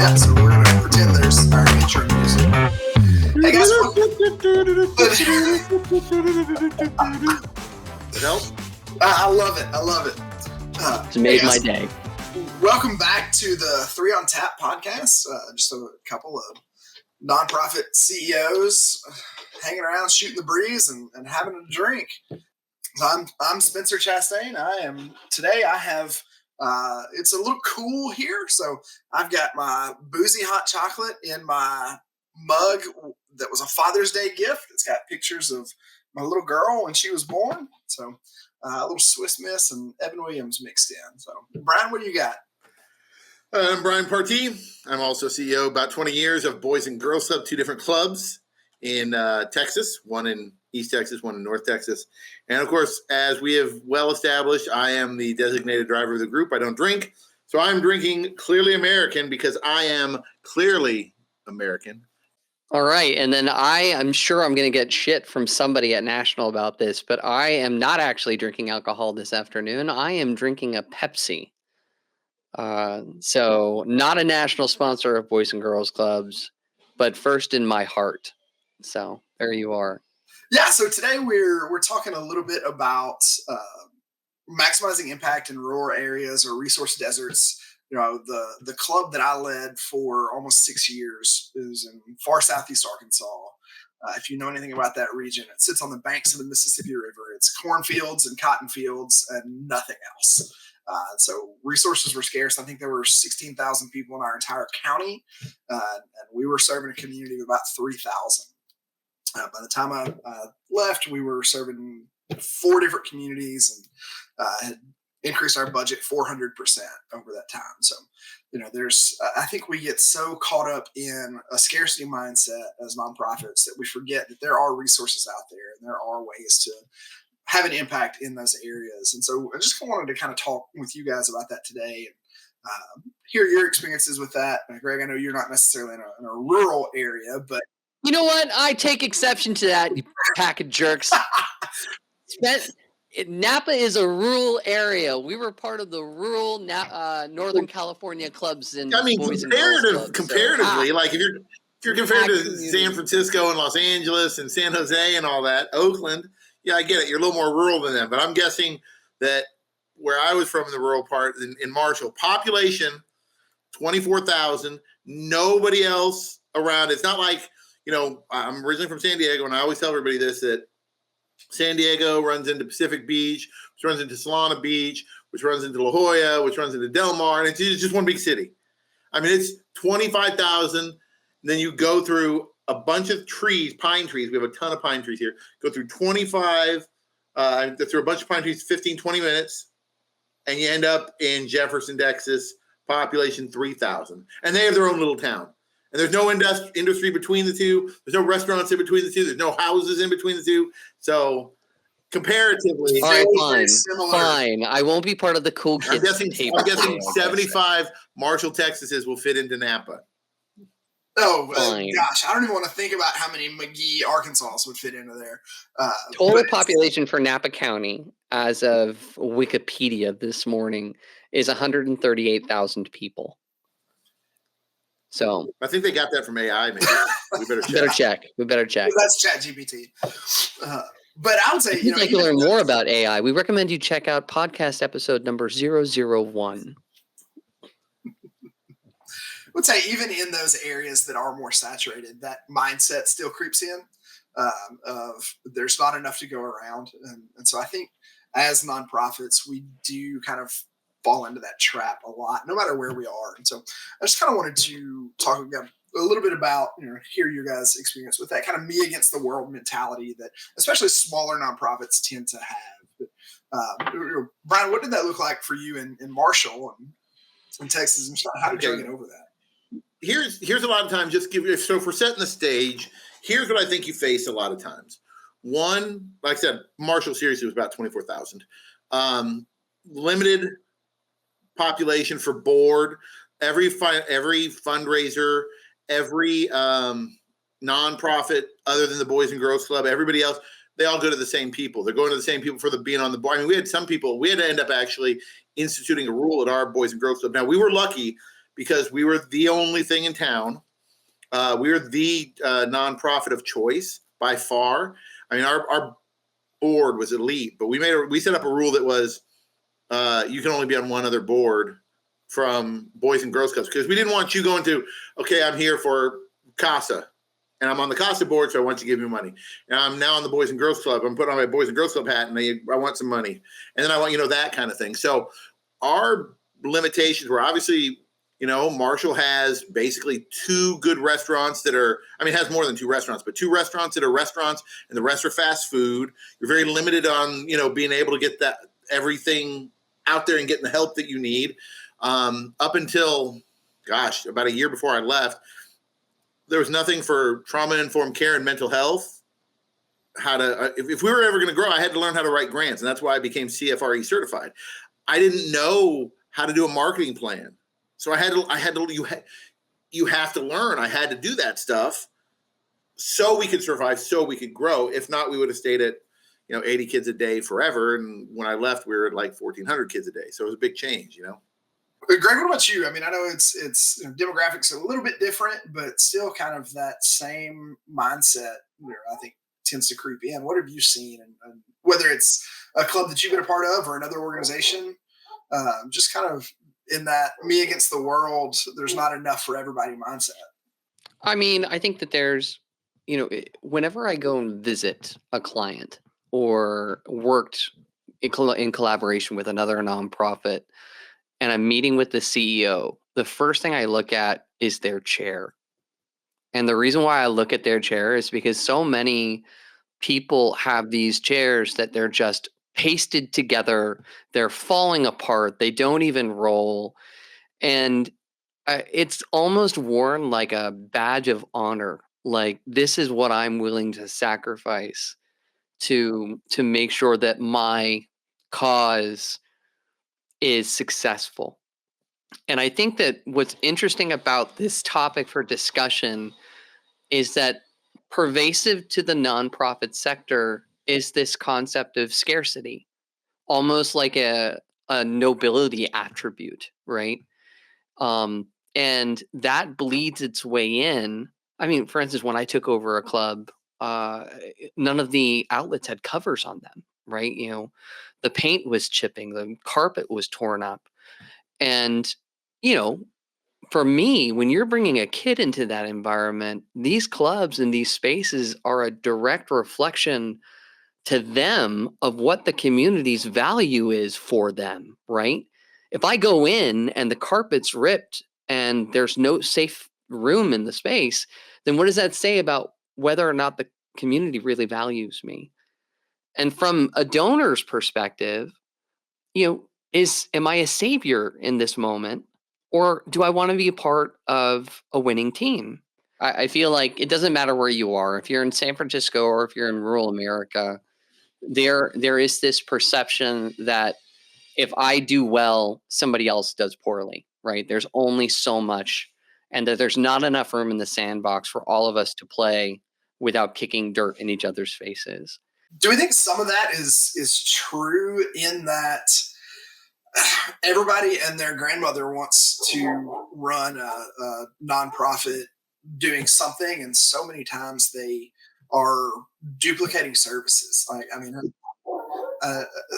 Yeah, so we're going to pretend there's our intro music. Hey guys, I love it. I love it. It's made my day. Welcome back to the Three on Tap podcast. Just a couple of nonprofit CEOs hanging around, shooting the breeze, and having a drink. So I'm Spencer Chastain. I have it's a little cool here, so I've got my boozy hot chocolate in my mug that was a Father's Day gift. It's got pictures of my little girl when she was born. So a little Swiss Miss and Evan Williams mixed in. So Brian, what do you got? I'm Brian Partee. I'm also CEO about 20 years of Boys and Girls Club, two different clubs in Texas, one in East Texas, one in North Texas. And of course, as we have well established, I am the designated driver of the group. I don't drink. So I'm drinking Clearly American because I am clearly American. All right. And then I'm sure I'm going to get shit from somebody at National about this, but I am not actually drinking alcohol this afternoon. I am drinking a Pepsi. So not a national sponsor of Boys and Girls Clubs, but first in my heart. So there you are. Yeah. So today we're talking a little bit about maximizing impact in rural areas or resource deserts. You know, the club that I led for almost 6 years is in far southeast Arkansas. If you know anything about that region, it sits on the banks of the Mississippi River. It's cornfields and cotton fields and nothing else. So resources were scarce. I think there were 16,000 people in our entire county, and we were serving a community of about 3,000. By the time I left, we were serving 4 different communities and had increased our budget 400% over that time. So, you know, I think we get so caught up in a scarcity mindset as nonprofits that we forget that there are resources out there and there are ways to have an impact in those areas. And so I just wanted to kind of talk with you guys about that today and hear your experiences with that. Greg, I know you're not necessarily in a rural area, but you know what? I take exception to that, you pack of jerks. Napa is a rural area. We were part of the rural Northern California clubs and Boys and Girls Clubs. Comparatively, like if you're compared to San Francisco and Los Angeles and San Jose and all that, Oakland, yeah, I get it. You're a little more rural than them, but I'm guessing that where I was from in the rural part in Marshall, population 24,000, nobody else around. It's not like, you know, I'm originally from San Diego, and I always tell everybody this, that San Diego runs into Pacific Beach, which runs into Solana Beach, which runs into La Jolla, which runs into Del Mar, and it's just one big city. I mean, it's 25,000. Then you go through a bunch of trees, pine trees. We have a ton of pine trees here. Go through 25, through a bunch of pine trees, 15, 20 minutes, and you end up in Jefferson, Texas, population 3,000. And they have their own little town. And there's no industry between the two. There's no restaurants in between the two. There's no houses in between the two. So comparatively, all right, fine. I won't be part of the cool kids. I'm guessing 75 Marshall, Texases will fit into Napa. Oh, gosh. I don't even want to think about how many McGee, Arkansas would fit into there. Total population for Napa County, as of Wikipedia this morning, is 138,000 people. So I think they got that from AI. Maybe we better check. We better check. That's ChatGPT. But I would say, if you'd like to learn more about AI, we recommend you check out podcast episode number 001. I would say even in those areas that are more saturated, that mindset still creeps in of there's not enough to go around. And so I think as nonprofits, we do kind of fall into that trap a lot, no matter where we are. And so I just kind of wanted to talk again a little bit about, hear your guys' experience with that kind of me against the world mentality that especially smaller nonprofits tend to have. But, Brian, what did that look like for you in Marshall and in Texas? And how did you get over that? Here's a lot of times, so if we're setting the stage, here's what I think you face a lot of times. One, like I said, Marshall seriously was about 24,000. Limited population for board. Every fundraiser, every nonprofit other than the Boys and Girls Club, everybody else, they all go to the same people. They're going to the same people for being on the board. I mean, we had to end up actually instituting a rule at our Boys and Girls Club. Now, we were lucky because we were the only thing in town. We were the nonprofit of choice by far. I mean, our board was elite, but we set up a rule that was you can only be on one other board from Boys and Girls Clubs, because we didn't want you going to, okay, I'm here for CASA, and I'm on the CASA board, so I want you to give me money. And I'm now on the Boys and Girls Club. I'm putting on my Boys and Girls Club hat, and I want some money. And then I want, that kind of thing. So our limitations were obviously, Marshall has basically 2 good restaurants that are, has more than 2 restaurants, but 2 restaurants that are restaurants, and the rest are fast food. You're very limited on, being able to get that everything out there and getting the help that you need. Up until, about a year before I left, there was nothing for trauma-informed care and mental health. If we were ever going to grow, I had to learn how to write grants, and that's why I became CFRE certified. I didn't know how to do a marketing plan, so you have to learn. I had to do that stuff so we could survive, so we could grow. If not, we would have stayed at 80 kids a day forever. And when I left, we were at like 1,400 kids a day. So it was a big change, Greg, what about you? I know it's demographics are a little bit different, but still kind of that same mindset where I think tends to creep in. What have you seen? And whether it's a club that you've been a part of or another organization, just kind of in that me against the world, there's not enough for everybody mindset. I think that there's, whenever I go and visit a client or worked in collaboration with another nonprofit, and I'm meeting with the CEO, the first thing I look at is their chair. And the reason why I look at their chair is because so many people have these chairs that they're just pasted together. They're falling apart. They don't even roll. And it's almost worn like a badge of honor. Like, this is what I'm willing to sacrifice to make sure that my cause is successful. And I think that what's interesting about this topic for discussion is that pervasive to the nonprofit sector is this concept of scarcity, almost like a nobility attribute, right? And that bleeds its way in. For instance, when I took over a club, none of the outlets had covers on them, right? The paint was chipping, the carpet was torn up. And, for me, when you're bringing a kid into that environment, these clubs and these spaces are a direct reflection to them of what the community's value is for them, right? If I go in and the carpet's ripped and there's no safe room in the space, then what does that say about whether or not the community really values me? And from a donor's perspective, am I a savior in this moment, or do I want to be a part of a winning team? I feel like it doesn't matter where you are. If you're in San Francisco or if you're in rural America, there is this perception that if I do well, somebody else does poorly, right? There's only so much, and that there's not enough room in the sandbox for all of us to play without kicking dirt in each other's faces. Do we think some of that is true in that everybody and their grandmother wants to run a nonprofit doing something, and so many times they are duplicating services?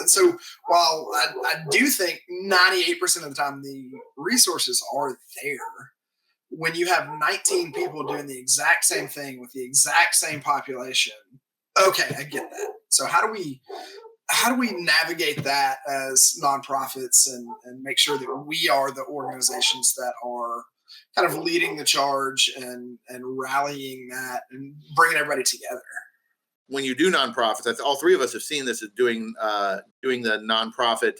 So while I do think 98% of the time the resources are there, when you have 19 people doing the exact same thing with the exact same population, okay, I get that. So how do we navigate that as nonprofits and make sure that we are the organizations that are kind of leading the charge and rallying that and bringing everybody together? When you do nonprofits, all 3 of us have seen this as doing the nonprofit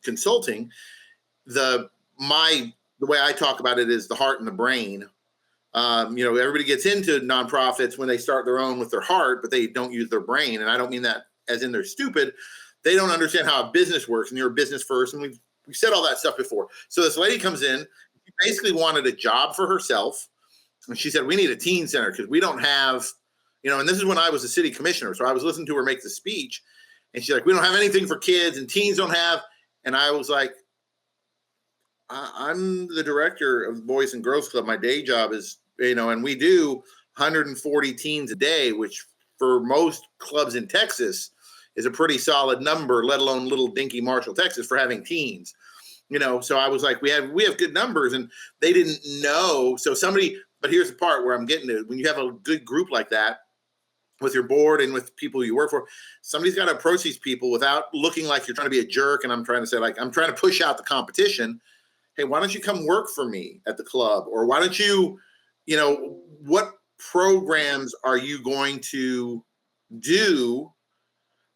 consulting. The way I talk about it is the heart and the brain. Everybody gets into nonprofits when they start their own with their heart, but they don't use their brain. And I don't mean that as in they're stupid. They don't understand how a business works, and you're a business first. And we've said all that stuff before. So this lady comes in, she basically wanted a job for herself. And she said, we need a teen center because we don't have, and this is when I was a city commissioner. So I was listening to her make the speech, and she's like, we don't have anything for kids, and teens don't have. And I was like, I'm the director of the Boys and Girls Club. My day job is, and we do 140 teens a day, which for most clubs in Texas is a pretty solid number, let alone little dinky Marshall, Texas, for having teens. So I was like, we have good numbers, and they didn't know. So but here's the part where I'm getting to. When you have a good group like that with your board and with people you work for, somebody's got to approach these people without looking like you're trying to be a jerk. And I'm trying to say, like, I'm trying to push out the competition. Hey, why don't you come work for me at the club? Or why don't you, what programs are you going to do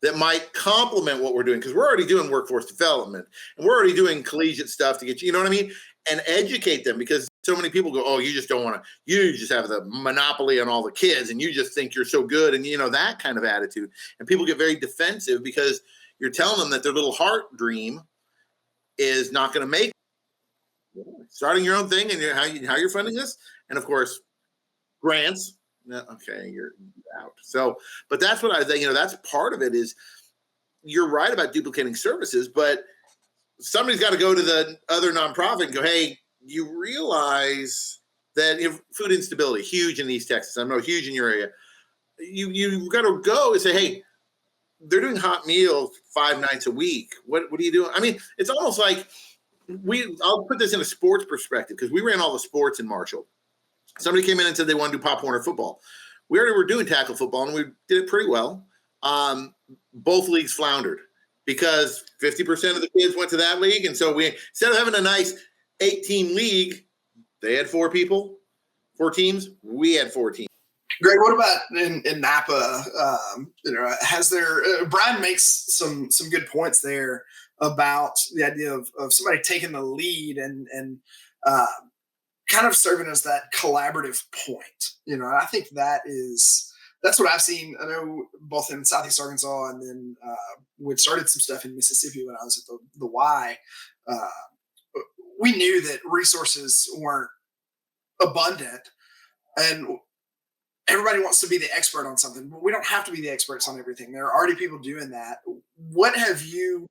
that might complement what we're doing? Because we're already doing workforce development, and we're already doing collegiate stuff to get you know what I mean? And educate them, because so many people go, oh, you just don't want to, you just have the monopoly on all the kids, and you just think you're so good, and that kind of attitude. And people get very defensive because you're telling them that their little heart dream is not going to make it. Starting your own thing, and how you're funding this, and of course, grants. Okay, you're out. So, but that's what I think. That's part of it. Is you're right about duplicating services, but somebody's got to go to the other nonprofit and go, hey, you realize that if food instability huge in East Texas, I know huge in your area. You got to go and say, hey, they're doing hot meals 5 nights a week. What are you doing? I mean, it's almost like I'll put this in a sports perspective, because we ran all the sports in Marshall. Somebody came in and said they want to do Pop Warner football. We already were doing tackle football, and we did it pretty well. Both leagues floundered because 50% of the kids went to that league. And so instead of having a nice 8-team league, they had 4 teams. We had 4 teams. Greg, what about in Napa? Brian makes some good points there about the idea of somebody taking the lead and kind of serving as that collaborative point. And I think that's what I've seen. I know both in Southeast Arkansas, and then we started some stuff in Mississippi when I was at the Y. We knew that resources weren't abundant, and everybody wants to be the expert on something, but we don't have to be the experts on everything. There are already people doing that. What have you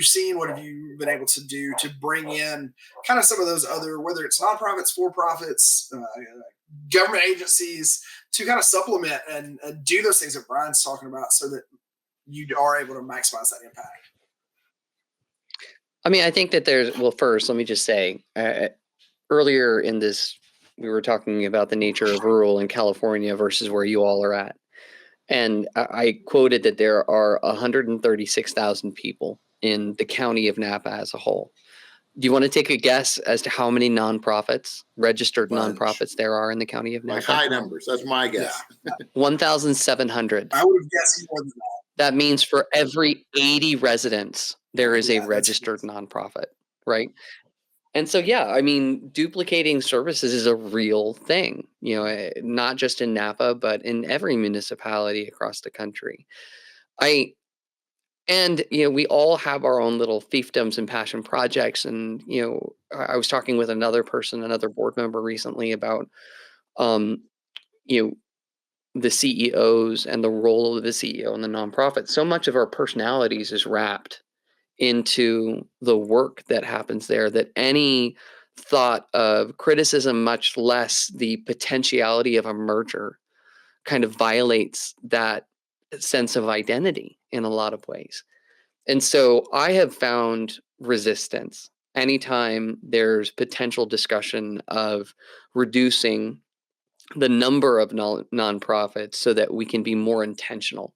seen? What have you been able to do to bring in kind of some of those other, whether it's nonprofits, for-profits, government agencies, to kind of supplement and do those things that Brian's talking about, so that you are able to maximize that impact? I mean, I think that first, let me just say, earlier in this, we were talking about the nature of rural in California versus where you all are at. And I quoted that there are 136,000 people in the county of Napa as a whole. Do you want to take a guess as to how many registered nonprofits there are in the county of Napa? Like high numbers. That's my guess. Yeah. 1,700. I would have guessed more than that. That means for every 80 residents, there is a registered nonprofit, right? And so, yeah, I mean, duplicating services is a real thing, not just in Napa, but in every municipality across the country. We all have our own little fiefdoms and passion projects. And, I was talking with another board member recently about, the CEOs and the role of the CEO and the nonprofit. So much of our personalities is wrapped into the work that happens there, that any thought of criticism, much less the potentiality of a merger, kind of violates that sense of identity in a lot of ways. And so I have found resistance anytime there's potential discussion of reducing the number of nonprofits so that we can be more intentional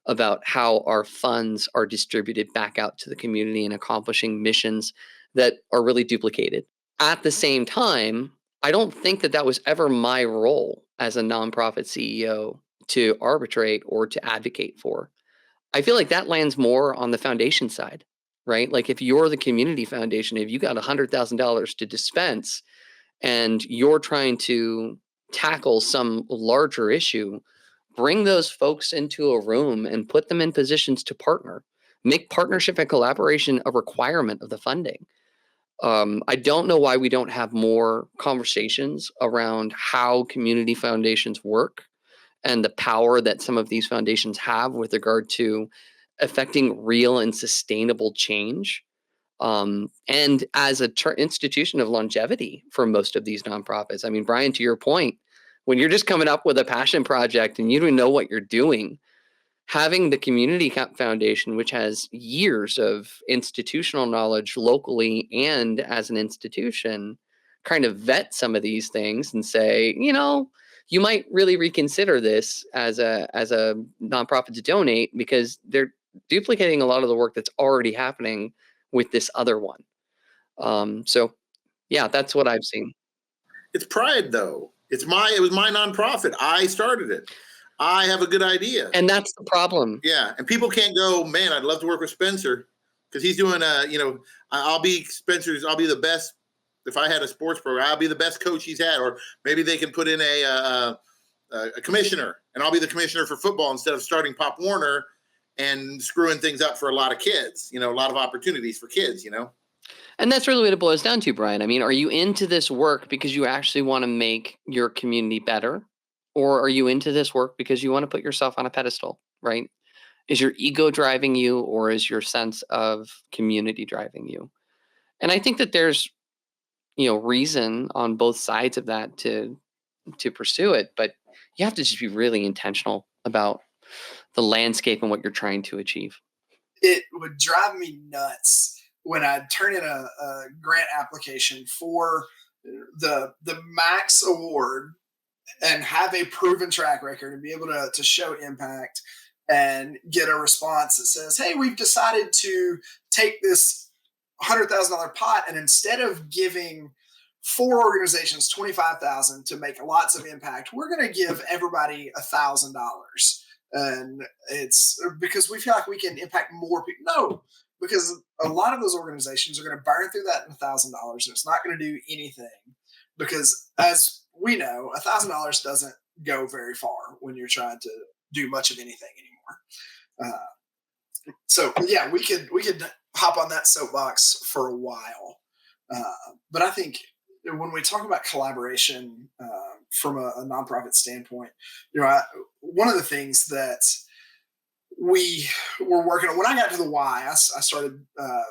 about how our funds are distributed back out to the community and accomplishing missions that are really duplicated. At the same time, I don't think that was ever my role as a nonprofit CEO to arbitrate or to advocate for. I feel like that lands more on the foundation side, right? Like if you're the community foundation, if you got $100,000 to dispense and you're trying to tackle some larger issue, bring those folks into a room and put them in positions to partner. Make partnership and collaboration a requirement of the funding. I don't know why we don't have more conversations around how community foundations work and the power that some of these foundations have with regard to affecting real and sustainable change. And as a institution of longevity for most of these nonprofits. I mean, Brian, to your point, when you're just coming up with a passion project and you don't know what you're doing, having the Community Foundation, which has years of institutional knowledge locally and as an institution, kind of vet some of these things and say, you might really reconsider this as a nonprofit to donate, because they're duplicating a lot of the work that's already happening with this other one. So yeah, that's what I've seen. It's pride, though. It was my nonprofit. I started it. I have a good idea. And that's the problem. Yeah. And people can't go, man, I'd love to work with Spencer because he's doing I'll be the best. If I had a sports program, I'll be the best coach he's had. Or maybe they can put in a commissioner, and I'll be the commissioner for football instead of starting Pop Warner and screwing things up for a lot of kids, a lot of opportunities for kids, And that's really what it boils down to, Brian. I mean, are you into this work because you actually want to make your community better? Or are you into this work because you want to put yourself on a pedestal, right? Is your ego driving you, or is your sense of community driving you? And I think that there's, reason on both sides of that to pursue it, but you have to just be really intentional about the landscape and what you're trying to achieve. It would drive me nuts when I'd turn in a grant application for the Max Award and have a proven track record and be able to show impact and get a response that says, hey, we've decided to take this $100,000 pot, and instead of giving 4 organizations $25,000 to make lots of impact, we're going to give everybody $1,000. And it's because we feel like we can impact more people. No, because a lot of those organizations are going to burn through that $1,000, and it's not going to do anything, because as we know, $1,000 doesn't go very far when you're trying to do much of anything anymore. So yeah, we could hop on that soapbox for a while. But I think when we talk about collaboration from a nonprofit standpoint, one of the things that we were working on when I got to the Y, I started a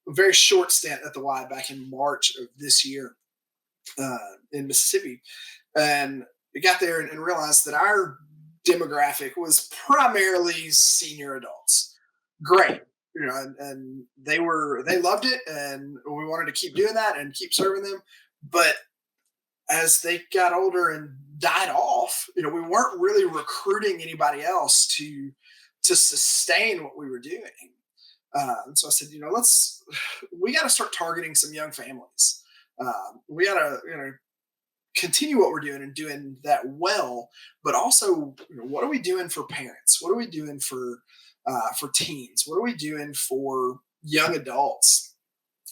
very short stint at the Y back in March of this year in Mississippi, and we got there and realized that our demographic was primarily senior adults. Great. And they loved it, and we wanted to keep doing that and keep serving them. But as they got older and died off, we weren't really recruiting anybody else to sustain what we were doing. And so I said, we got to start targeting some young families. We got to, continue what we're doing and doing that well, but also, what are we doing for parents? What are we doing for teens? What are we doing for young adults?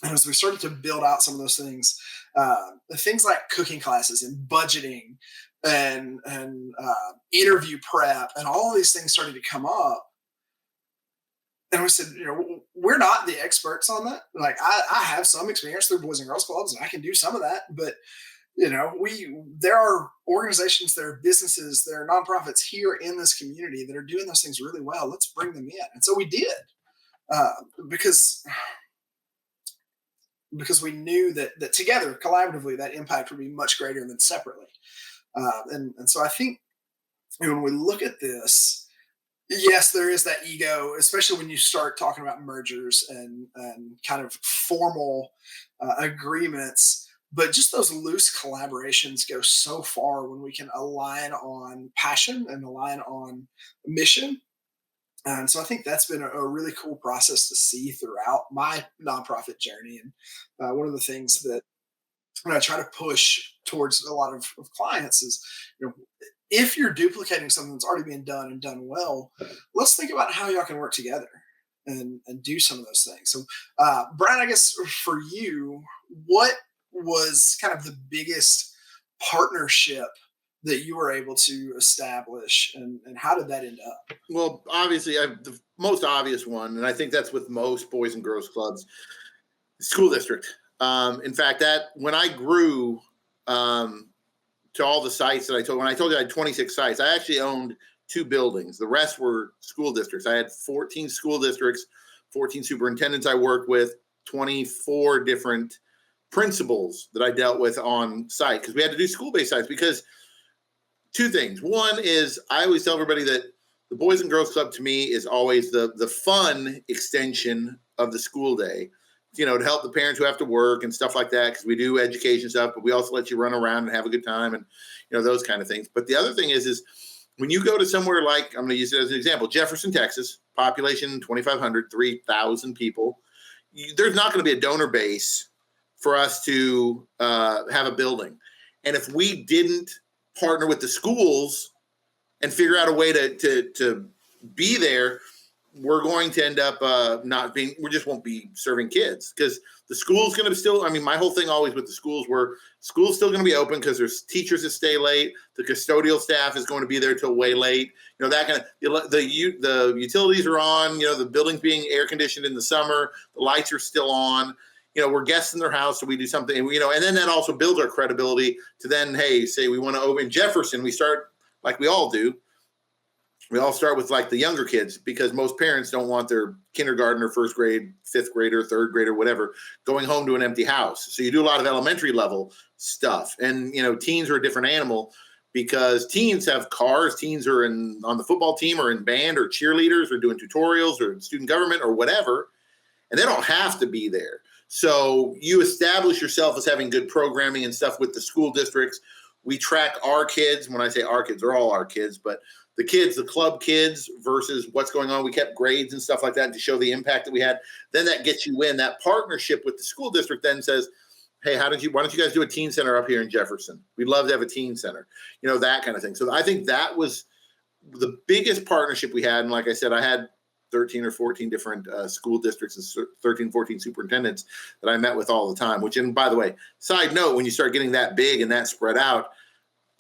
And as we started to build out some of those things, things like cooking classes and budgeting and interview prep and all of these things started to come up. And we said, we're not the experts on that. Like I have some experience through Boys and Girls Clubs, and I can do some of that, but there are organizations, there are businesses, there are nonprofits here in this community that are doing those things really well. Let's bring them in. And so we did, because we knew that together, collaboratively, that impact would be much greater than separately. And so I think when we look at this, yes, there is that ego, especially when you start talking about mergers and kind of formal agreements. But just those loose collaborations go so far when we can align on passion and align on mission. And so I think that's been a really cool process to see throughout my nonprofit journey. And one of the things that I try to push towards a lot of clients is, if you're duplicating something that's already being done and done well, let's think about how y'all can work together and do some of those things. So, Brian, I guess for you, what was kind of the biggest partnership that you were able to establish, and how did that end up? Well, obviously, the most obvious one, and I think that's with most Boys and Girls Clubs, school district. In fact, that when I grew to all the sites that when I told you I had 26 sites, I actually owned 2 buildings. The rest were school districts. I had 14 school districts, 14 superintendents I worked with. 24 different principals that I dealt with on site, because we had to do school-based sites. Because two things. One is, I always tell everybody that the Boys and Girls Club to me is always the fun extension of the school day, to help the parents who have to work and stuff like that, because we do education stuff, but we also let you run around and have a good time and, those kind of things. But the other thing is when you go to somewhere like, I'm going to use it as an example, Jefferson, Texas, population 2,500, 3,000 people, there's not going to be a donor base for us to have a building. And if we didn't partner with the schools and figure out a way to be there, we're going to end up we just won't be serving kids, because the school's going to still, my whole thing always with the schools were, school's still going to be open because there's teachers that stay late. The custodial staff is going to be there till way late. That kind of, the utilities are on, the building's being air conditioned in the summer. The lights are still on. We're guests in their house, so we do something, and then that also builds our credibility to then, hey, say we want to open Jefferson. We start like we all do. We all start with like the younger kids, because most parents don't want their kindergarten or first grade, fifth grader, third grader, whatever, going home to an empty house. So you do a lot of elementary level stuff. And, teens are a different animal, because teens have cars. Teens are on the football team or in band or cheerleaders or doing tutorials or student government or whatever. And they don't have to be there. So you establish yourself as having good programming and stuff with the school districts. We track our kids. When I say our kids, they're all our kids, but the kids, the club kids versus what's going on. We kept grades and stuff like that to show the impact that we had. Then that gets you in. That partnership with the school district then says, hey, why don't you guys do a teen center up here in Jefferson? We'd love to have a teen center, that kind of thing. So I think that was the biggest partnership we had. And like I said, I had 13 or 14 different school districts and 13, 14 superintendents that I met with all the time, and by the way, side note, when you start getting that big and that spread out,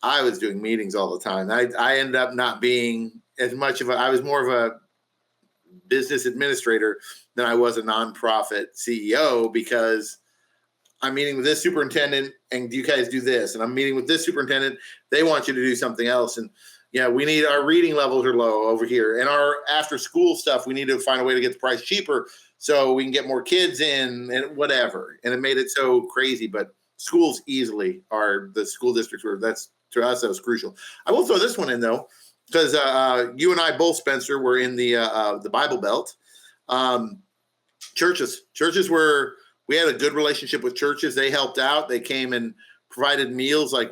I was doing meetings all the time. I ended up not being as much of I was more of a business administrator than I was a nonprofit CEO, because I'm meeting with this superintendent and you guys do this, and I'm meeting with this superintendent. They want you to do something else. And we need, our reading levels are low over here, and our after school stuff, we need to find a way to get the price cheaper so we can get more kids in and whatever. And it made it so crazy, but schools easily are the school districts where to us, that was crucial. I will throw this one in though, because you and I both, Spencer, were in the Bible Belt. Churches were, we had a good relationship with churches. They helped out. They came and provided meals like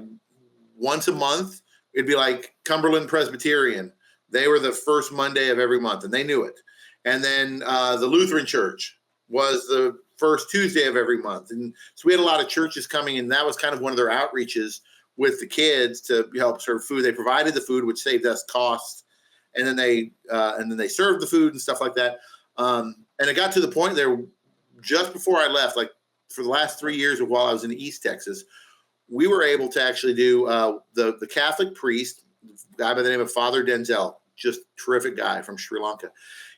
once a month. It'd be like Cumberland Presbyterian. They were the first Monday of every month, and they knew it. And then the Lutheran Church was the first Tuesday of every month. And so we had a lot of churches coming, and that was kind of one of their outreaches with the kids to help serve food. They provided the food, which saved us costs, and then they served the food and stuff like that. And it got to the point there, just before I left, like for the last 3 years while I was in East Texas, we were able to actually do the Catholic priest, a guy by the name of Father Denzel, just terrific guy from Sri Lanka.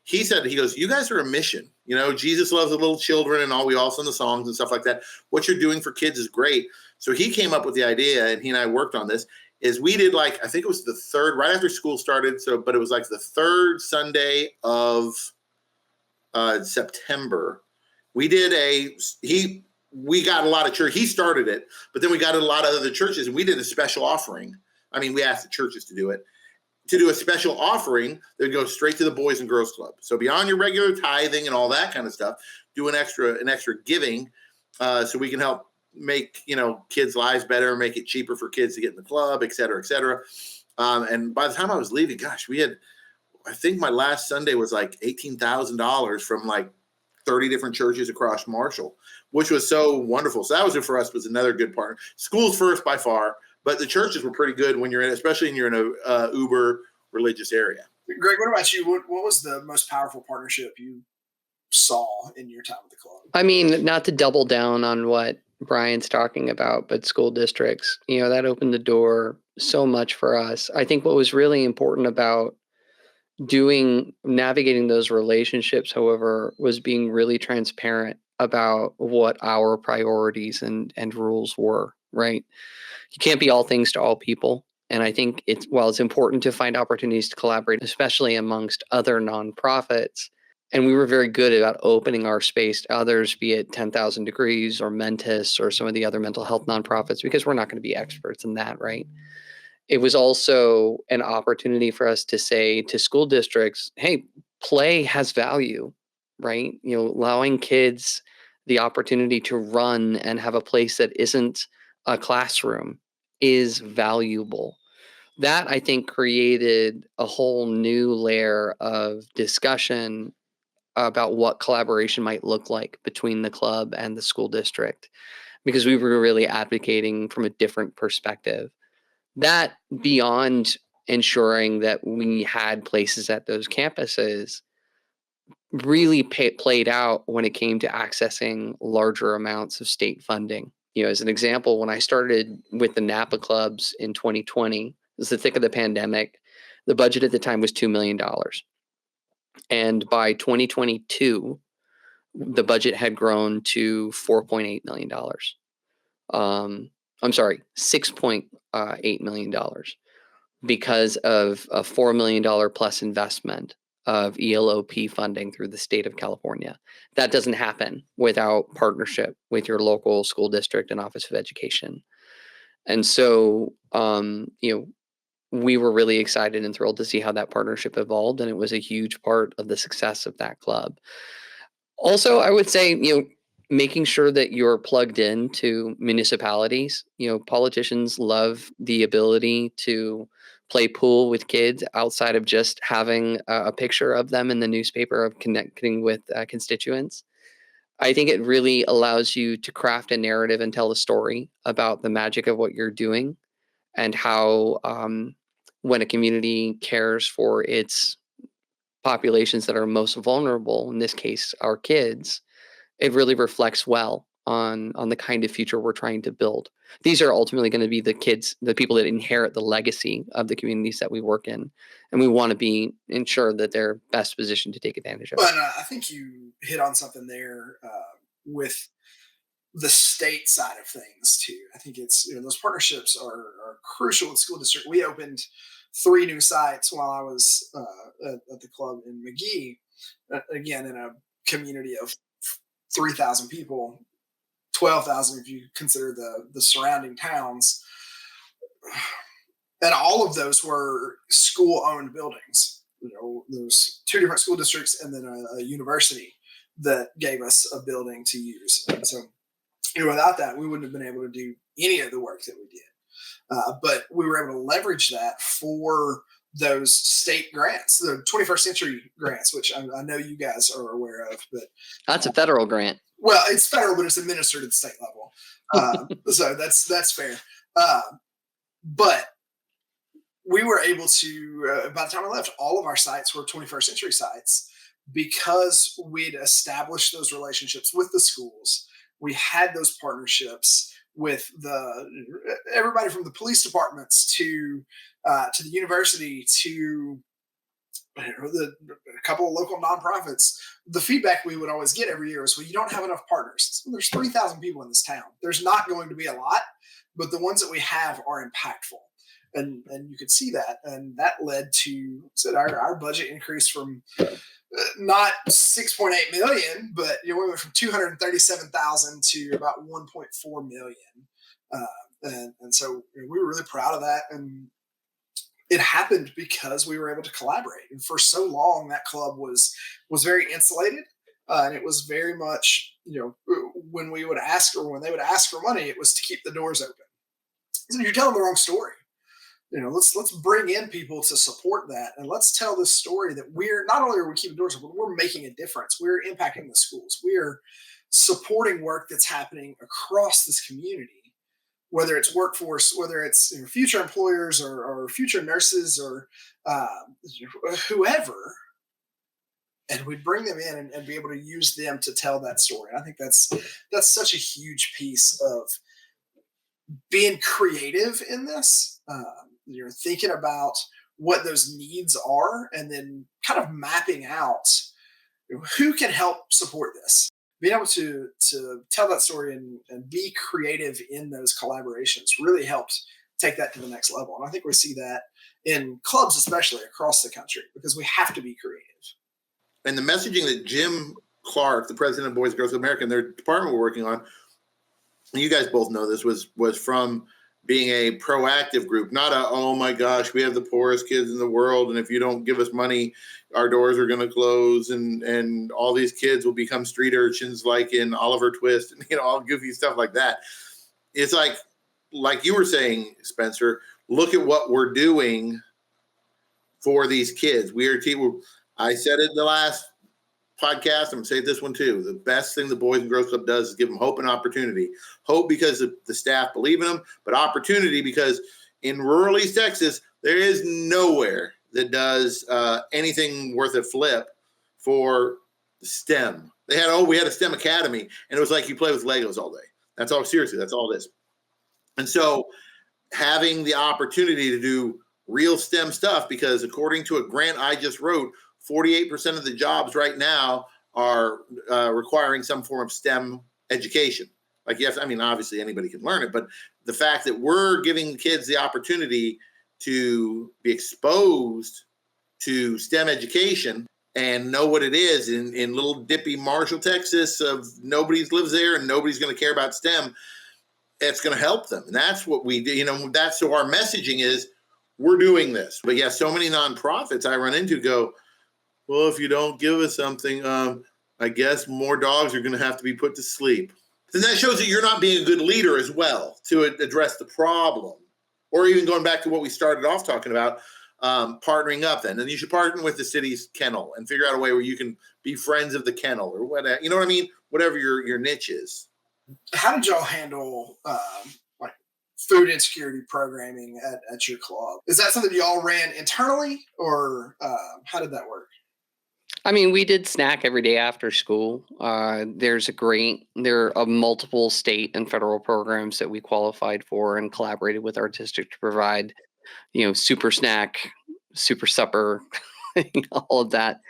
He goes, you guys are a mission. Jesus loves the little children and all. We all sing the songs and stuff like that. What you're doing for kids is great. So he came up with the idea, and he and I worked on this, is we did I think it was the third, right after school started. But it was like the third Sunday of September. We did we got a lot of church. He started it, but then we got a lot of other churches, and we did a special offering. We asked the churches to do it. To do a special offering that would go straight to the Boys and Girls Club. So beyond your regular tithing and all that kind of stuff, do an extra giving so we can help make kids' lives better, make it cheaper for kids to get in the club, et cetera, et cetera. And by the time I was leaving, gosh, I think my last Sunday was like $18,000 from like 30 different churches across Marshall, which was so wonderful. So that was it for us, was another good partner. Schools first by far, but the churches were pretty good when especially when you're in a uber religious area. Greg, what about you? What was the most powerful partnership you saw in your time with the club? Not to double down on what Brian's talking about, but school districts, that opened the door so much for us. I think what was really important about navigating those relationships, however, was being really transparent about what our priorities and rules were, right? You can't be all things to all people. And I think while it's important to find opportunities to collaborate, especially amongst other nonprofits, And we were very good about opening our space to others, be it 10,000 Degrees or Mentis or some of the other mental health nonprofits, because we're not going to be experts in that, right? It was also an opportunity for us to say to school districts, hey, play has value, right? Allowing kids the opportunity to run and have a place that isn't a classroom is valuable. That, I think, created a whole new layer of discussion about what collaboration might look like between the club and the school district, because we were really advocating from a different perspective. That, beyond ensuring that we had places at those campuses, really played out when it came to accessing larger amounts of state funding. As an example, when I started with the Napa clubs in 2020, it was the thick of the pandemic. The budget at the time was $2 million. And by 2022, the budget had grown to $4.8 million. I'm sorry, $6.8 million, because of a $4 million plus investment of ELOP funding through the state of California. That doesn't happen without partnership with your local school district and Office of Education. And so, we were really excited and thrilled to see how that partnership evolved, and it was a huge part of the success of that club. Also, I would say, making sure that you're plugged into municipalities. Politicians love the ability to play pool with kids outside of just having a picture of them in the newspaper, of connecting with constituents. I think it really allows you to craft a narrative and tell a story about the magic of what you're doing, and how when a community cares for its populations that are most vulnerable, in this case, our kids, it really reflects well on the kind of future we're trying to build. These are ultimately going to be the kids, the people that inherit the legacy of the communities that we work in, and we want to ensure that they're best positioned to take advantage of it. But I think you hit on something there with the state side of things too. I think it's those partnerships are crucial with school district. We opened 3 new sites while I was at the club in McGee, again in a community of 3,000 people, 12,000 if you consider the surrounding towns, and all of those were school-owned buildings. There's 2 different school districts and then a university that gave us a building to use. And so, without that, we wouldn't have been able to do any of the work that we did. But we were able to leverage that for those state grants, the 21st Century grants, which I know you guys are aware of. But that's a federal grant. Well, it's federal, but it's administered at the state level. So that's fair. But we were able to, by the time I left, all of our sites were 21st Century sites, because we'd established those relationships with the schools. We had those partnerships with everybody from the police departments to the university to a couple of local nonprofits. The feedback we would always get every year is, well, you don't have enough partners. There's 3,000 people in this town. There's not going to be a lot, but the ones that we have are impactful. And you could see that. And that led to our budget increased from not 6.8 million, but we went from 237,000 to about 1.4 million. And so we were really proud of that. And it happened because we were able to collaborate. And for so long, that club was very insulated. And it was very much, when we would ask, or when they would ask for money, it was to keep the doors open. So you're telling the wrong story. Let's bring in people to support that, and let's tell this story that we're not only are we keeping doors open, we're making a difference. We're impacting the schools. We're supporting work that's happening across this community, whether it's workforce, whether it's future employers or future nurses or whoever. And we bring them in and be able to use them to tell that story. And I think that's such a huge piece of being creative in this. You're thinking about what those needs are, and then kind of mapping out who can help support this. Being able to tell that story and be creative in those collaborations really helped take that to the next level. And I think we see that in clubs, especially across the country, because we have to be creative. and the messaging that Jim Clark, the president of Boys and Girls Club of America, and their department were working on, and you guys both know this, was from being a proactive group, not a, oh my gosh, we have the poorest kids in the world, and if you don't give us money, our doors are going to close, and all these kids will become street urchins like in Oliver Twist, and all goofy stuff like that. It's like you were saying, Spencer, look at what we're doing for these kids. I said it in the last podcast, I'm going to say this one too. The best thing the Boys and Girls Club does is give them hope and opportunity. Hope because the staff believe in them, but opportunity because in rural East Texas, there is nowhere that does anything worth a flip for STEM. We had a STEM academy, and it was like you play with Legos all day. That's all, seriously, that's all it is. And so having the opportunity to do real STEM stuff, because according to a grant I just wrote, 48% of the jobs right now are requiring some form of STEM education. Like, yes, I mean, obviously anybody can learn it, but the fact that we're giving kids the opportunity to be exposed to STEM education and know what it is in little dippy Marshall, Texas, of nobody lives there and nobody's going to care about STEM, it's going to help them. And that's what we do. That's so our messaging is we're doing this. But yeah, so many nonprofits I run into go, well, if you don't give us something, I guess more dogs are going to have to be put to sleep. And that shows that you're not being a good leader as well to address the problem. Or even going back to what we started off talking about, partnering up then. And you should partner with the city's kennel and figure out a way where you can be friends of the kennel or whatever. You know what I mean? Whatever your niche is. How did y'all handle like food insecurity programming at your club? Is that something y'all ran internally, or how did that work? I mean, we did snack every day after school. There are multiple state and federal programs that we qualified for and collaborated with our district to provide, super snack, super supper, all of that.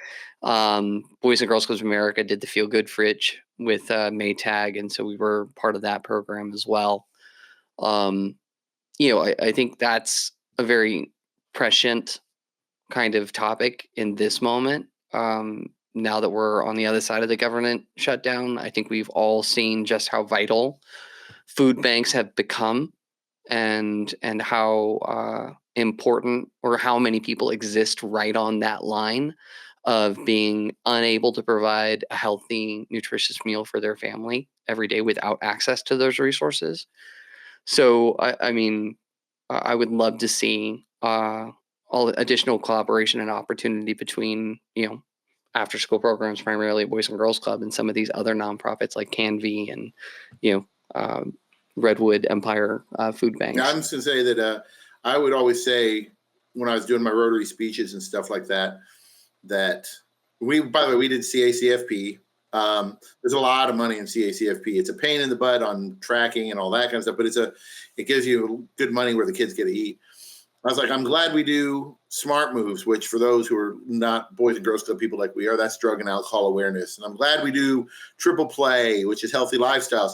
Boys and Girls Clubs of America did the Feel Good Fridge with Maytag, and so we were part of that program as well. I think that's a very prescient kind of topic in this moment. Now that we're on the other side of the government shutdown, I think we've all seen just how vital food banks have become and how important, or how many people exist right on that line of being unable to provide a healthy, nutritious meal for their family every day without access to those resources. So, I would love to see all additional collaboration and opportunity between, after school programs, primarily Boys and Girls Club, and some of these other nonprofits like CanV and, Redwood Empire food banks. Yeah, I'm just going to say that I would always say when I was doing my Rotary speeches and stuff like that, by the way, we did CACFP. There's a lot of money in CACFP. It's a pain in the butt on tracking and all that kind of stuff, but it gives you good money where the kids get to eat. I was like, I'm glad we do Smart Moves, which for those who are not Boys and Girls Club people like we are, that's drug and alcohol awareness. And I'm glad we do Triple Play, which is healthy lifestyles.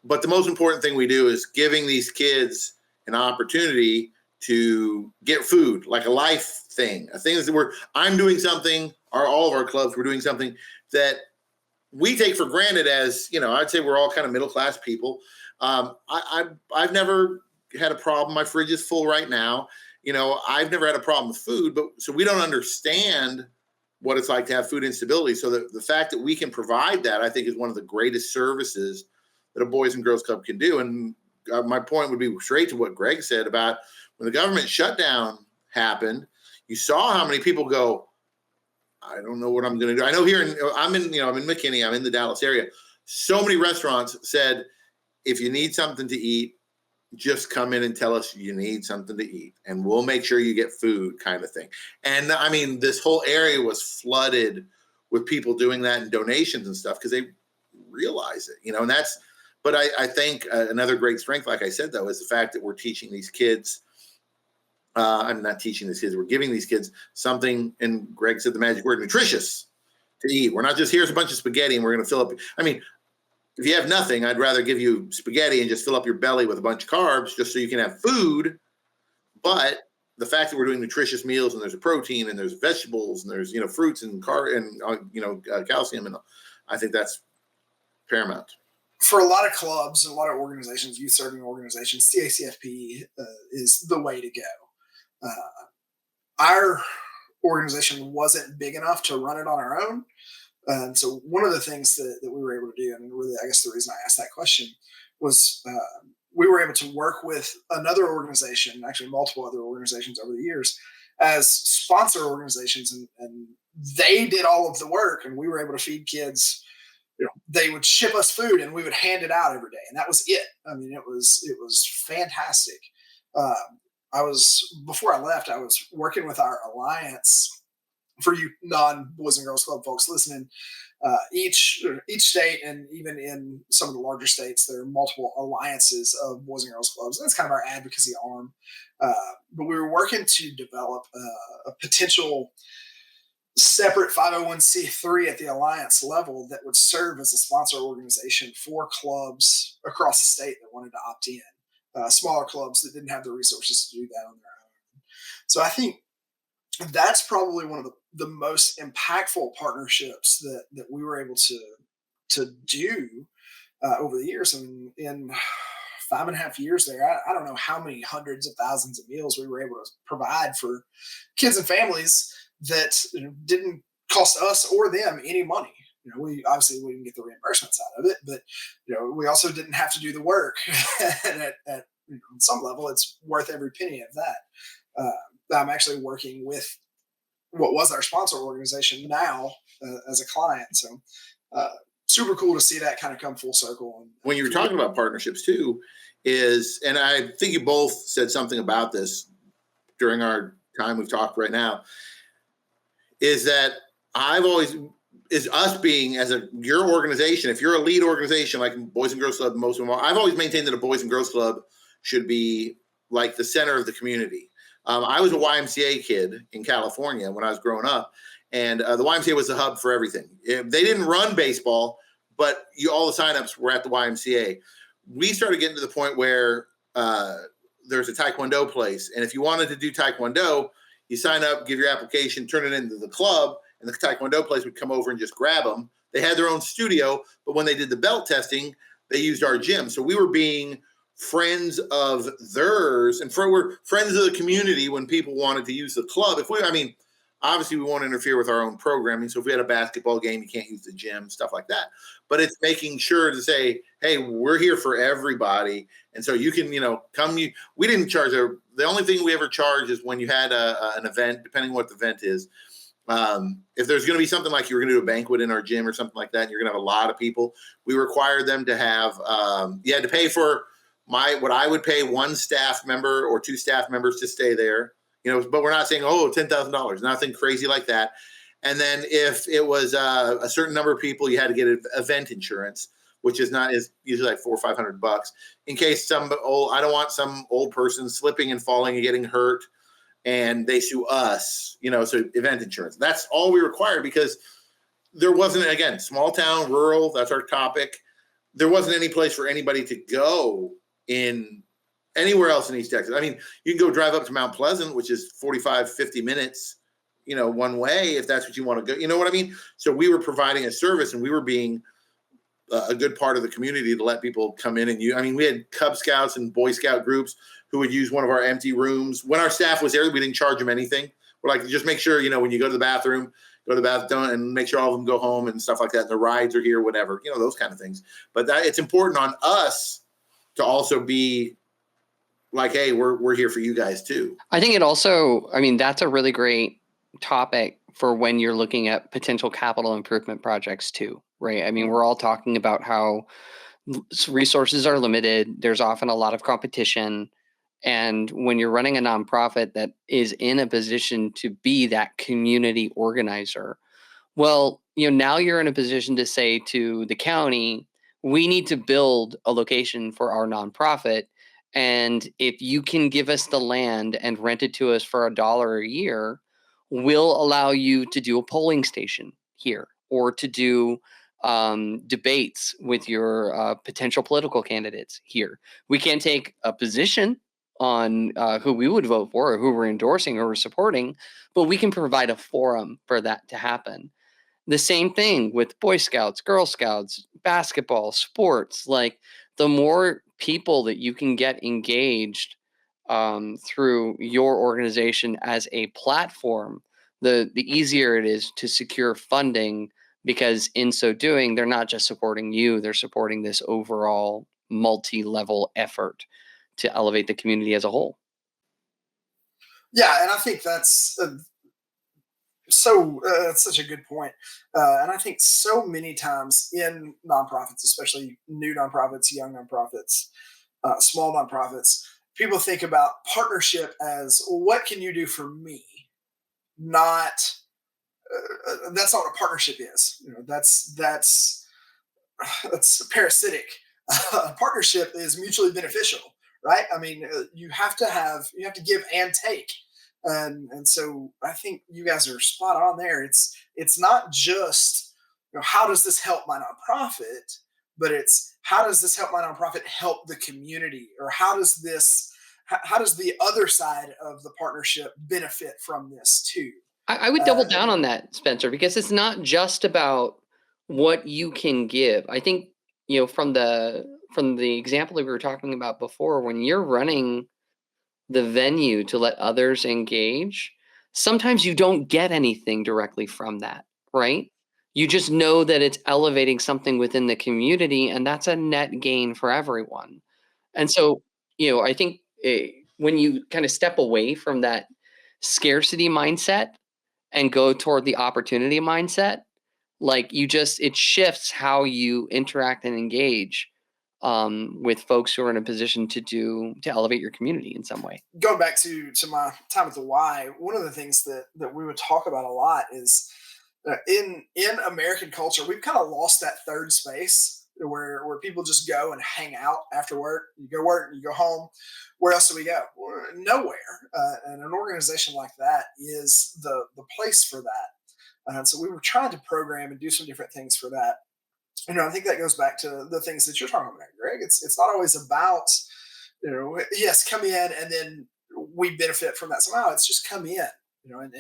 But the most important thing we do is giving these kids an opportunity to get food, like a life thing. A thing that I'm doing something, all of our clubs, we're doing something that we take for granted as, I'd say we're all kind of middle-class people. I've never had a problem. My fridge is full right now. I've never had a problem with food, so we don't understand what it's like to have food instability. So the fact that we can provide that, I think, is one of the greatest services that a Boys and Girls Club can do. And my point would be straight to what Greg said about when the government shutdown happened, you saw how many people go, I don't know what I'm going to do. I know I'm in McKinney, I'm in the Dallas area. So many restaurants said, if you need something to eat, just come in and tell us you need something to eat and we'll make sure you get food, kind of thing. And I mean, this whole area was flooded with people doing that and donations and stuff because they realize it, and but I think another great strength, like I said, though, is the fact that we're teaching these kids. I'm not teaching these kids. We're giving these kids something, and Greg said the magic word, nutritious, to eat. We're not just, here's a bunch of spaghetti and we're going to fill up. I mean, if you have nothing, I'd rather give you spaghetti and just fill up your belly with a bunch of carbs just so you can have food. But the fact that we're doing nutritious meals and there's a protein and there's vegetables and there's, fruits and calcium, and I think that's paramount. For a lot of clubs, a lot of organizations, youth serving organizations, CACFP is the way to go. Our organization wasn't big enough to run it on our own. And so one of the things that we were able to do, and really, I guess the reason I asked that question was we were able to work with another organization, actually multiple other organizations over the years, as sponsor organizations, and they did all of the work, and we were able to feed kids. They would ship us food, and we would hand it out every day, and that was it. I mean, it was fantastic. Before I left, I was working with our alliance. For you non-Boys and Girls Club folks listening, each state, and even in some of the larger states, there are multiple alliances of Boys and Girls Clubs. That's kind of our advocacy arm. But we were working to develop a potential separate 501c3 at the alliance level that would serve as a sponsor organization for clubs across the state that wanted to opt in, smaller clubs that didn't have the resources to do that on their own. So I think that's probably one of the most impactful partnerships that we were able to do over the years. I mean, in 5.5 years there, I don't know how many hundreds of thousands of meals we were able to provide for kids and families that didn't cost us or them any money. We obviously didn't get the reimbursements out of it, but we also didn't have to do the work. And at some level, it's worth every penny of that. I'm actually working with what was our sponsor organization now as a client. So super cool to see that kind of come full circle. When you were talking about partnerships too, and I think you both said something about this during our time we've talked right now, is that us being your organization, if you're a lead organization like Boys and Girls Club, most of them are, I've always maintained that a Boys and Girls Club should be like the center of the community. I was a YMCA kid in California when I was growing up, and the YMCA was the hub for everything. They didn't run baseball, but all the signups were at the YMCA. We started getting to the point where there's a Taekwondo place, and if you wanted to do Taekwondo, you sign up, give your application, turn it into the club, and the Taekwondo place would come over and just grab them. They had their own studio, but when they did the belt testing, they used our gym. So we were being friends of theirs, and we're friends of the community when people wanted to use the club. Obviously we won't interfere with our own programming. So if we had a basketball game, you can't use the gym, stuff like that. But it's making sure to say, hey, we're here for everybody. And so you can, come. We didn't charge. The only thing we ever charge is when you had an event, depending on what the event is. If there's going to be something like you're going to do a banquet in our gym or something like that, and you're going to have a lot of people, we required them to have, you had to pay for what I would pay one staff member or two staff members to stay there, but we're not saying, $10,000, nothing crazy like that. And then if it was a certain number of people, you had to get event insurance, which is usually like $400 or $500 in case I don't want some old person slipping and falling and getting hurt and they sue us, so event insurance. That's all we required because there wasn't, again, small town, rural, that's our topic. There wasn't any place for anybody to go in anywhere else in East Texas. I mean, you can go drive up to Mount Pleasant, which is 45, 50 minutes, one way, if that's what you want to go. You know what I mean? So we were providing a service, and we were being a good part of the community to let people come in and we had Cub Scouts and Boy Scout groups who would use one of our empty rooms. When our staff was there, we didn't charge them anything. We're like, just make sure, when you go to the bathroom, go to the bathroom and make sure all of them go home and stuff like that. And the rides are here, whatever, those kind of things. But it's important on us to also be like, hey, we're here for you guys too. I think it also, that's a really great topic for when you're looking at potential capital improvement projects too, right? We're all talking about how resources are limited. There's often a lot of competition. And when you're running a nonprofit that is in a position to be that community organizer, well, now you're in a position to say to the county, we need to build a location for our nonprofit. And if you can give us the land and rent it to us for $1 a year, we'll allow you to do a polling station here or to do debates with your potential political candidates here. We can't take a position on who we would vote for or who we're endorsing or we're supporting, but we can provide a forum for that to happen. The same thing with Boy Scouts, Girl Scouts, basketball, sports. Like the more people that you can get engaged through your organization as a platform, the easier it is to secure funding, because in so doing, they're not just supporting you, they're supporting this overall multi-level effort to elevate the community as a whole. Yeah, and I think that's that's such a good point. And I think so many times in nonprofits, especially new nonprofits, young nonprofits, small nonprofits, people think about partnership as, well, what can you do for me? Not that's not what a partnership is. That's parasitic. Partnership is mutually beneficial, right? I mean, you have to give and take, and so I think you guys are spot on there. It's not just, how does this help my nonprofit, but it's how does this help my nonprofit help the community, or how does the other side of the partnership benefit from this too? I would double down on that, Spencer, because it's not just about what you can give. I think, from the example that we were talking about before, when you're running the venue to let others engage, sometimes you don't get anything directly from that, right? You just know that it's elevating something within the community, and that's a net gain for everyone. And so, I think when you kind of step away from that scarcity mindset and go toward the opportunity mindset, like it shifts how you interact and engage with folks who are in a position to elevate your community in some way. Going back to my time at the Y, one of the things that we would talk about a lot is, in American culture, we've kind of lost that third space where people just go and hang out after work. You go work, you go home. Where else do we go? Nowhere. And an organization like that is the place for that. And so we were trying to program and do some different things for that. I think that goes back to the things that you're talking about, Greg. It's not always about, yes, come in and then we benefit from that somehow. It's just come in, and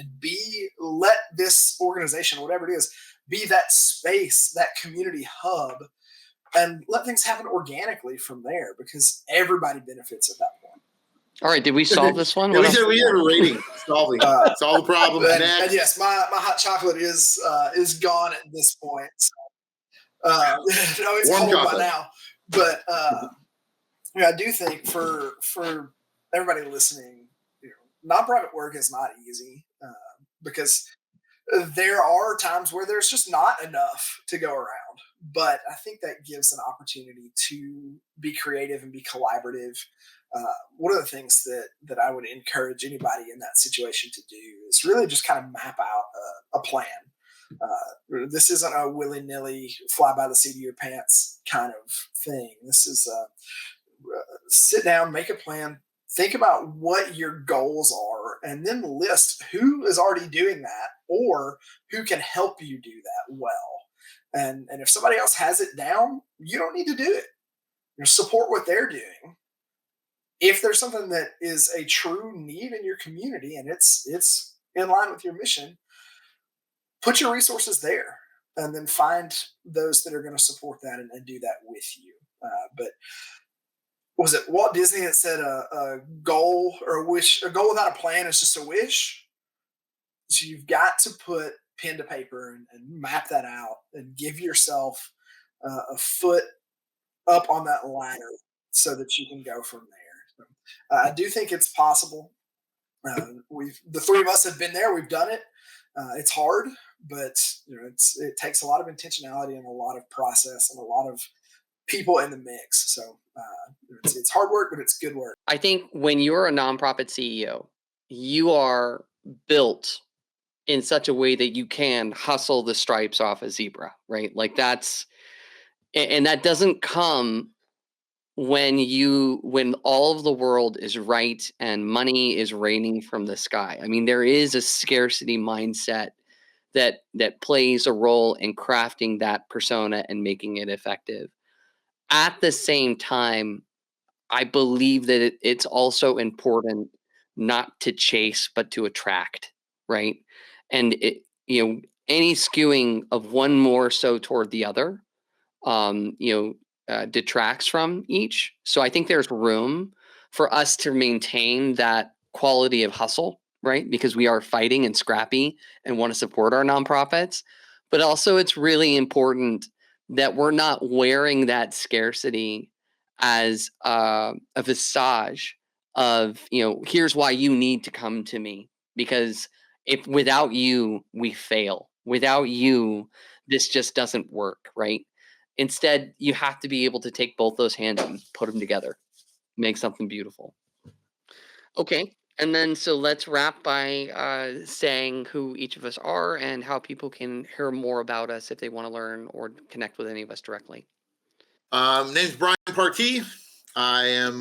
let this organization, whatever it is, be that space, that community hub, and let things happen organically from there, because everybody benefits at that point. All right, did we solve this one? Yeah, we have a rating. Solve the problem. And yes, my hot chocolate is gone at this point. So, it's Warm cold chocolate by now, but I do think for everybody listening, nonprofit work is not easy, because there are times where there's just not enough to go around. But I think that gives an opportunity to be creative and be collaborative. One of the things that I would encourage anybody in that situation to do is really just kind of map out a plan. This isn't a willy-nilly fly by the seat of your pants kind of thing. This is sit down, make a plan, think about what your goals are, and then list who is already doing that or who can help you do that well. And if somebody else has it down, you don't need to do it. Support what they're doing. If there's something that is a true need in your community and it's in line with your mission, put your resources there, and then find those that are going to support that and do that with you. But was it Walt Disney that said a goal or a goal without a plan is just a wish? So you've got to put pen to paper and map that out and give yourself a foot up on that ladder so that you can go from there. So, I do think it's possible. The three of us have been there. We've done it. It's hard, but it takes a lot of intentionality and a lot of process and a lot of people in the mix. So it's hard work, but it's good work. I think when you're a nonprofit CEO, you are built in such a way that you can hustle the stripes off a zebra, right? Like and that doesn't come when all of the world is right and money is raining from the sky. I mean, there is a scarcity mindset that plays a role in crafting that persona and making it effective. At the same time, I believe that it's also important not to chase, but to attract, right? And any skewing of one more so toward the other, detracts from each. So I think there's room for us to maintain that quality of hustle, right? Because we are fighting and scrappy and want to support our nonprofits. But also, it's really important that we're not wearing that scarcity as a visage of, here's why you need to come to me. Because if without you, we fail. Without you, this just doesn't work, right? Instead, you have to be able to take both those hands and put them together, make something beautiful. Okay. And then, so let's wrap by saying who each of us are and how people can hear more about us if they want to learn or connect with any of us directly. Name's Brian Partee. I am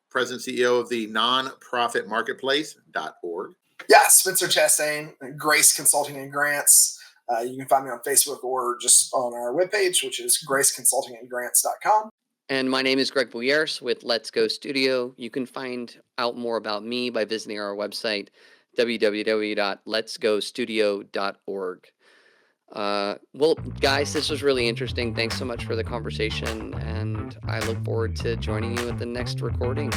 President CEO of the nonprofitmarketplace.org. Yeah, Spencer Chastain, Grace Consulting and Grants. You can find me on Facebook or just on our webpage, which is graceconsultingandgrants.com. And my name is Greg Bouillers with Let's Go Studio. You can find out more about me by visiting our website, www.letsgostudio.org. Well, guys, this was really interesting. Thanks so much for the conversation, and I look forward to joining you at the next recording.